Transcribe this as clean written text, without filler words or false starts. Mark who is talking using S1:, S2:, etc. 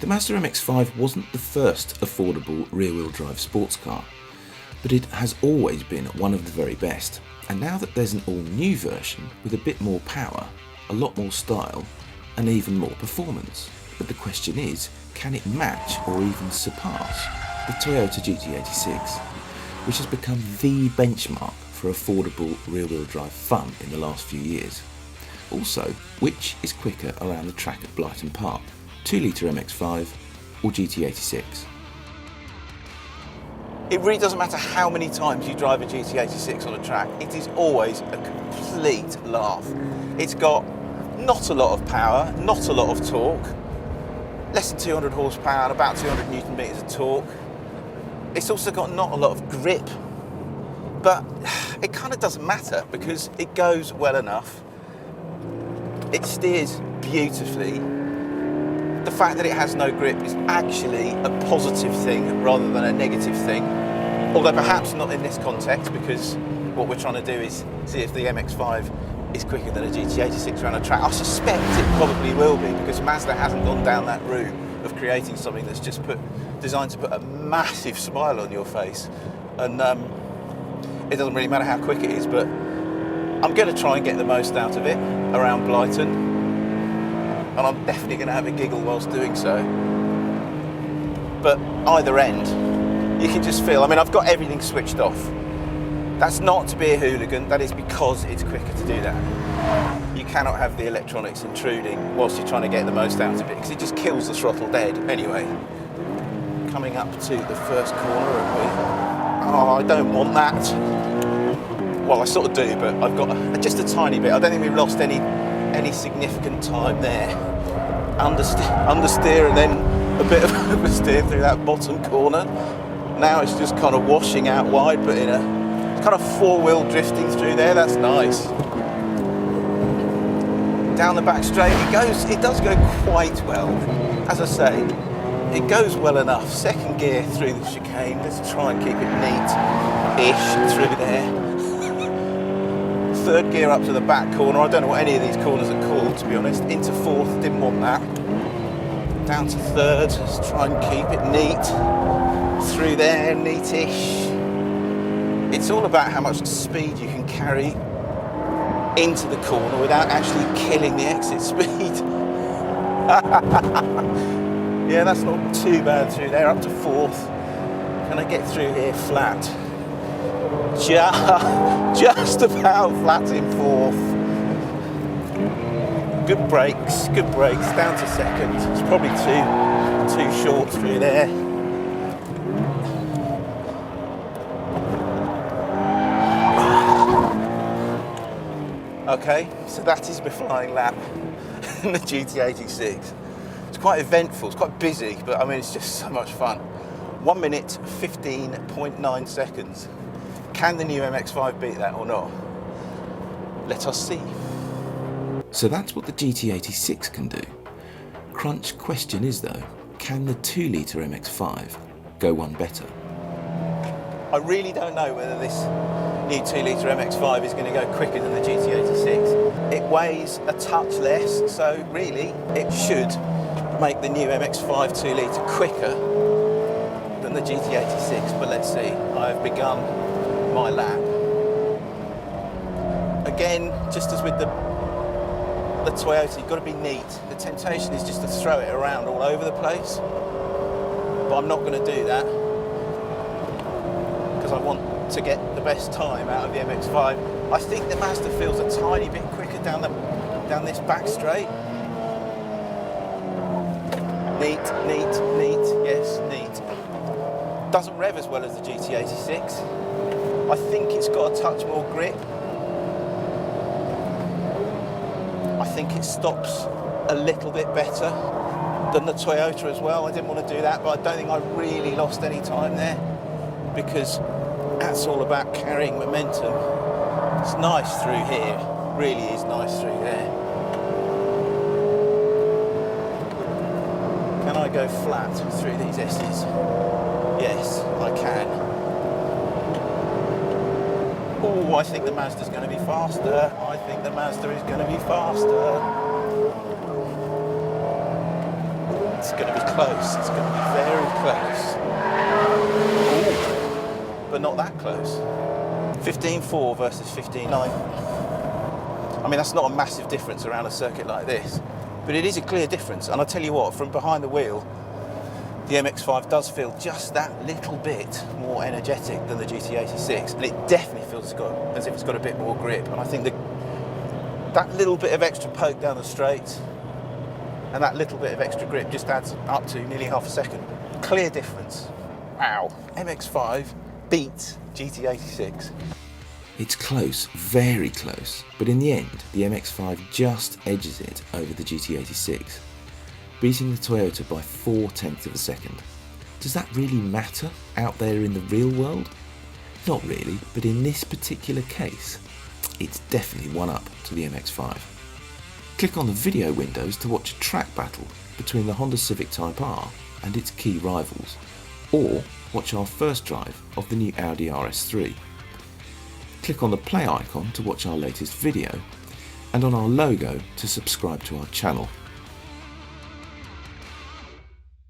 S1: The Mazda MX-5 wasn't the first affordable rear-wheel drive sports car, but it has always been one of the very best. And now that there's an all-new version with a bit more power, a lot more style, and even more performance. But the question is, can it match or even surpass the Toyota GT86, which has become the benchmark for affordable rear-wheel drive fun in the last few years? Also, which is quicker around the track at Blyton Park, 2-litre MX-5 or GT86?
S2: It really doesn't matter how many times you drive a GT86 on a track, it is always a complete laugh. It's got not a lot of power, not a lot of torque, less than 200 horsepower and about 200 newton meters of torque. It's also got not a lot of grip, but it kind of doesn't matter because it goes well enough. It steers beautifully. The fact that it has no grip is actually a positive thing rather than a negative thing, although perhaps not in this context, because what we're trying to do is see if the MX-5 is quicker than a GT86 around a track. I suspect it probably will be, because Mazda hasn't gone down that route of creating something that's just designed to put a massive smile on your face, and it doesn't really matter how quick it is, but I'm going to try and get the most out of it around Blyton. And I'm definitely going to have a giggle whilst doing so. But either end, you can just feel, I mean, I've got everything switched off. That's not to be a hooligan, that is because it's quicker to do that. You cannot have the electronics intruding whilst you're trying to get the most out of it, because it just kills the throttle dead. Anyway, coming up to the first corner, oh, I don't want that. Well, I sort of do, but I've got just a tiny bit. I don't think we've lost any significant time there. Understeer and then a bit of oversteer through that bottom corner. Now it's just kind of washing out wide, but in a kind of four-wheel drifting through there. That's nice. Down the back straight, it does go quite well. As I say, it goes well enough. Second gear through the chicane. Let's try and keep it neat-ish through there. Third gear up to the back corner. I don't know what any of these corners are called, to be honest. Into fourth, didn't want that. Down to third, let's try and keep it neat. Through there, neatish. It's all about how much speed you can carry into the corner without actually killing the exit speed. Yeah, that's not too bad through there. Up to fourth. Can I get through here flat? Just about flat in fourth. Good brakes, down to second. It's probably too short through there. Okay, so that is my flying lap in the GT86. It's quite eventful, it's quite busy, but I mean, it's just so much fun. 1 minute, 15.9 seconds. Can the new MX-5 beat that or not? Let us see.
S1: So that's what the GT86 can do. Crunch question is though, can the 2-litre MX-5 go one better?
S2: I really don't know whether this new 2-litre MX-5 is going to go quicker than the GT86. It weighs a touch less, so really it should make the new MX-5 2-litre quicker than the GT86, but let's see. I've begun my lap. Again, just as with the Toyota, you've got to be neat. The temptation is just to throw it around all over the place, but I'm not going to do that because I want to get the best time out of the MX-5. I think the Mazda feels a tiny bit quicker down this back straight. Neat, yes, neat. Doesn't rev as well as the GT86. I think it's got a touch more grip. I think it stops a little bit better than the Toyota as well. I didn't want to do that, but I don't think I really lost any time there, because that's all about carrying momentum. It's nice through here, really is nice through there. Can I go flat through these S's? Yes, I can. Oh, I think the Mazda's going to be faster. I think the Mazda is going to be faster. is going to be close. It's going to be very close. Ooh, but not that close. 15.4 versus 15.9. I mean, that's not a massive difference around a circuit like this, but it is a clear difference. And I tell you what, from behind the wheel, the MX-5 does feel just that little bit more energetic than the GT86, and it definitely feels as if it's got a bit more grip. And I think that little bit of extra poke down the straight and that little bit of extra grip just adds up to nearly half a second. Clear difference. Wow. MX-5 beats GT86.
S1: It's close, very close, but in the end, the MX-5 just edges it over the GT86, beating the Toyota by 0.4 of a second. Does that really matter out there in the real world? Not really, but in this particular case, it's definitely one up to the MX-5. Click on the video windows to watch a track battle between the Honda Civic Type R and its key rivals, or watch our first drive of the new Audi RS3. Click on the play icon to watch our latest video, and on our logo to subscribe to our channel.